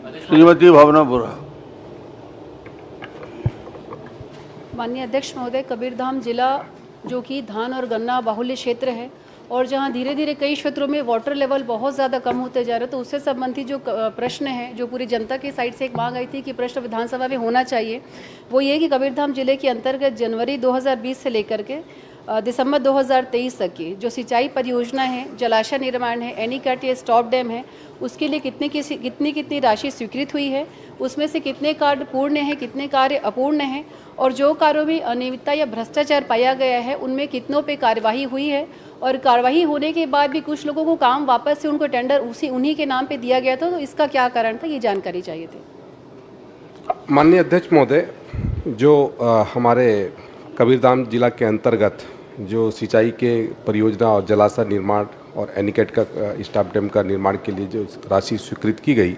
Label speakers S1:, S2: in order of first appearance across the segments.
S1: श्रीमती भावना बोरा।
S2: माननीय अध्यक्ष महोदय, कबीरधाम जिला जो कि धान और गन्ना बाहुल्य क्षेत्र है और जहां धीरे धीरे कई क्षेत्रों में वाटर लेवल बहुत ज़्यादा कम होते जा रहे हैं, तो उससे संबंधित जो प्रश्न है, जो पूरी जनता की साइड से एक मांग आई थी कि प्रश्न विधानसभा में होना चाहिए, वो ये कि कबीरधाम जिले के अंतर्गत जनवरी 2020 से लेकर के दिसंबर 2023 तक की जो सिंचाई परियोजना है, जलाशय निर्माण है, एनीकट या स्टॉप डैम है, उसके लिए कितनी राशि स्वीकृत हुई है, उसमें से कितने कार्य पूर्ण हैं, कितने कार्य अपूर्ण हैं, और जो कार्यों में अनियमितता या भ्रष्टाचार पाया गया है उनमें कितनों पे कार्यवाही हुई है, और कार्यवाही होने के बाद भी कुछ लोगों को काम वापस से उनको टेंडर उन्हीं के नाम पे दिया गया था, तो इसका क्या कारण था, ये जानकारी चाहिए थी।
S3: माननीय अध्यक्ष महोदय, जो हमारे कबीरधाम जिला के अंतर्गत जो सिंचाई के परियोजना और जलाशय निर्माण और एनीकट का स्टॉप डैम का निर्माण के लिए जो राशि स्वीकृत की गई,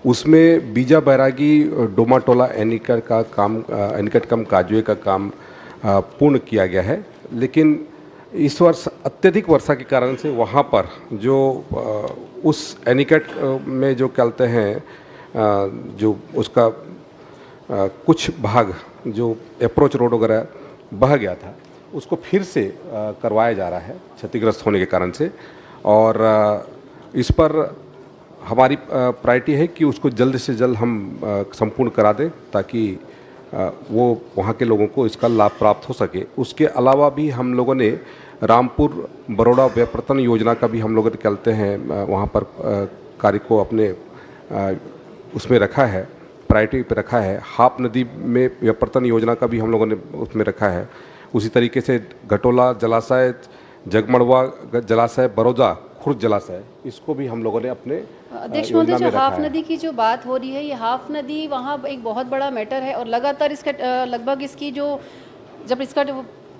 S3: उसमें बीजा बैरागी डोमाटोला एनीकट कम काजवे का काम पूर्ण किया गया है। लेकिन इस वर्ष अत्यधिक वर्षा के कारण से वहाँ पर जो उस एनीकट में जो कहते हैं जो उसका कुछ भाग जो अप्रोच रोड वगैरह बह गया था, उसको फिर से करवाया जा रहा है क्षतिग्रस्त होने के कारण से। और इस पर हमारी प्रायोरिटी है कि उसको जल्द से जल्द हम संपूर्ण करा दें, ताकि वो वहाँ के लोगों को इसका लाभ प्राप्त हो सके। उसके अलावा भी हम लोगों ने रामपुर बड़ौदा व्यप्रतन योजना का भी हम लोग निकलते हैं, वहाँ पर कार्य को अपने उसमें रखा है, प्रायोरिटी पे रखा है। हाप नदी में व्यप्रतन योजना का भी हम लोगों ने उसमें रखा है। उसी तरीके से घटोला जलाशय, जगमड़वा जलाशय, बरौजा खुर्द जलाशय, इसको भी हम लोगों ने अपने
S2: अध्यक्ष महोदय, जो हाफ नदी की जो बात हो रही है, ये हाफ नदी वहाँ एक बहुत बड़ा मैटर है, और लगातार इसका लगभग इसकी जो जब इसका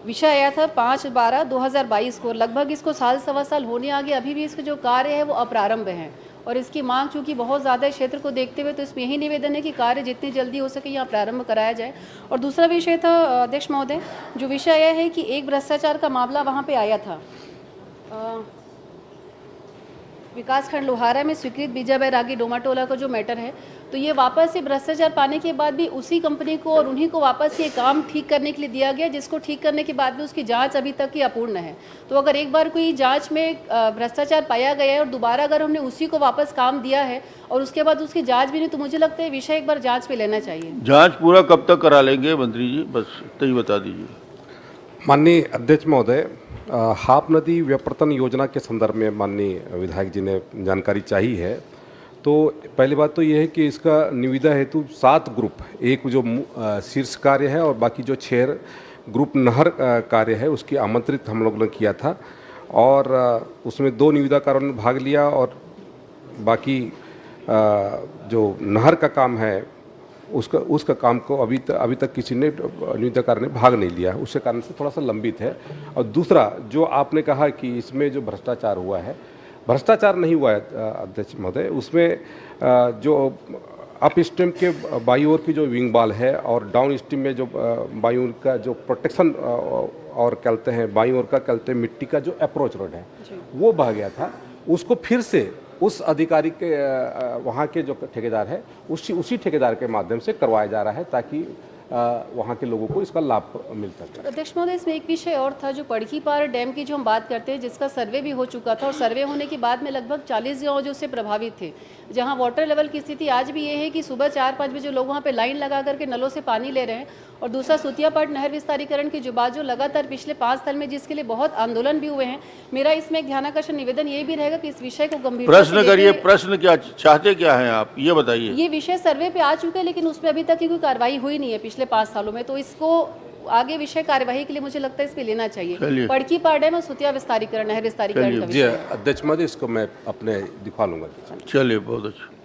S2: विषय आया था 5/12/2022 को, लगभग इसको साल सवा साल होने आ गए, अभी भी इसके जो कार्य है वो अप्रारंभ हैं, और इसकी मांग चूंकि बहुत ज़्यादा है क्षेत्र को देखते हुए, तो इसमें यही निवेदन है कि कार्य जितनी जल्दी हो सके यहाँ प्रारंभ कराया जाए। और दूसरा विषय था अध्यक्ष महोदय, जो विषय आया है कि एक भ्रष्टाचार का मामला वहाँ पे आया था विकासखंड लोहारा में स्वीकृत बीजा बैरागी डोमाटोला का जो मैटर है, तो ये वापस से भ्रष्टाचार पाने के बाद भी उसी कंपनी को और उन्हीं को वापस ये काम ठीक करने के लिए दिया गया, जिसको ठीक करने के बाद भी उसकी जांच अभी तक की अपूर्ण है। तो अगर एक बार कोई जांच में भ्रष्टाचार पाया गया है और दोबारा अगर हमने उसी को वापस काम दिया है और उसके बाद उसकी जाँच भी नहीं, तो मुझे लगता है विषय एक बार जाँच पे लेना चाहिए।
S1: जाँच पूरा कब तक करा लेंगे मंत्री जी, बस इतना ही बता दीजिए।
S3: माननीय अध्यक्ष महोदय, हाप नदी व्यप्रतन योजना के संदर्भ में माननीय विधायक जी ने जानकारी चाहिए है। तो पहली बात तो ये है कि इसका निविदा हेतु 7 ग्रुप, एक जो शीर्ष कार्य है और बाकी जो 6 ग्रुप नहर कार्य है, उसकी आमंत्रित हम लोगों ने किया था, और उसमें 2 निविदाकारों ने भाग लिया, और बाकी जो नहर का काम है उसका काम को अभी तक किसी ने निविदाकार ने भाग नहीं लिया, उसके कारण से थोड़ा सा लंबित है। और दूसरा जो आपने कहा कि इसमें जो भ्रष्टाचार हुआ है, भ्रष्टाचार नहीं हुआ है अध्यक्ष महोदय। उसमें जो अप स्ट्रीम के बाई ओर की जो विंग बाल है और डाउन स्ट्रीम में जो बाई ओर का जो प्रोटेक्शन और कहते हैं बाई ओर का कहते हैं मिट्टी का जो अप्रोच रोड है, वो बह गया था। उसको फिर से उस अधिकारी के वहाँ के जो ठेकेदार है उसी ठेकेदार के माध्यम से करवाया जा रहा है, ताकि वहाँ के लोगों को इसका लाभ मिल सके।
S2: अध्यक्ष महोदय, इसमें एक विषय और था, जो पड़की पार डैम की जो हम बात करते हैं, जिसका सर्वे भी हो चुका था, और सर्वे होने के बाद में लगभग 40 गाँव जो उससे प्रभावित थे, जहाँ वाटर लेवल की स्थिति आज भी ये है कि सुबह 4-5 बजे लोग वहाँ पे लाइन लगा करके नलों से पानी ले रहे हैं। और दूसरा सुतियापाट नहर विस्तारीकरण की जो बात जो लगातार पिछले 5 साल में जिसके लिए बहुत आंदोलन भी हुए हैं, मेरा इसमें एक ध्यानाकर्षण निवेदन ये भी रहेगा कि इस विषय को गंभीरता से
S1: प्रश्न करिए। प्रश्न क्या चाहते, क्या हैं आप, ये बताइए।
S2: ये विषय सर्वे पे आ चुके हैं, लेकिन उसमें अभी तक की कोई कार्रवाई हुई नहीं है पिछले 5 सालों में, तो इसको आगे विषय कार्यवाही के लिए मुझे लगता है इस पे लेना चाहिए। पड़की पार डैम और सुतिया विस्तारीकरण, नहर विस्तारीकरण का
S3: जी अध्यक्ष महोदय, इसको मैं अपने दिखा लूंगा।
S1: चलिए, बहुत अच्छा।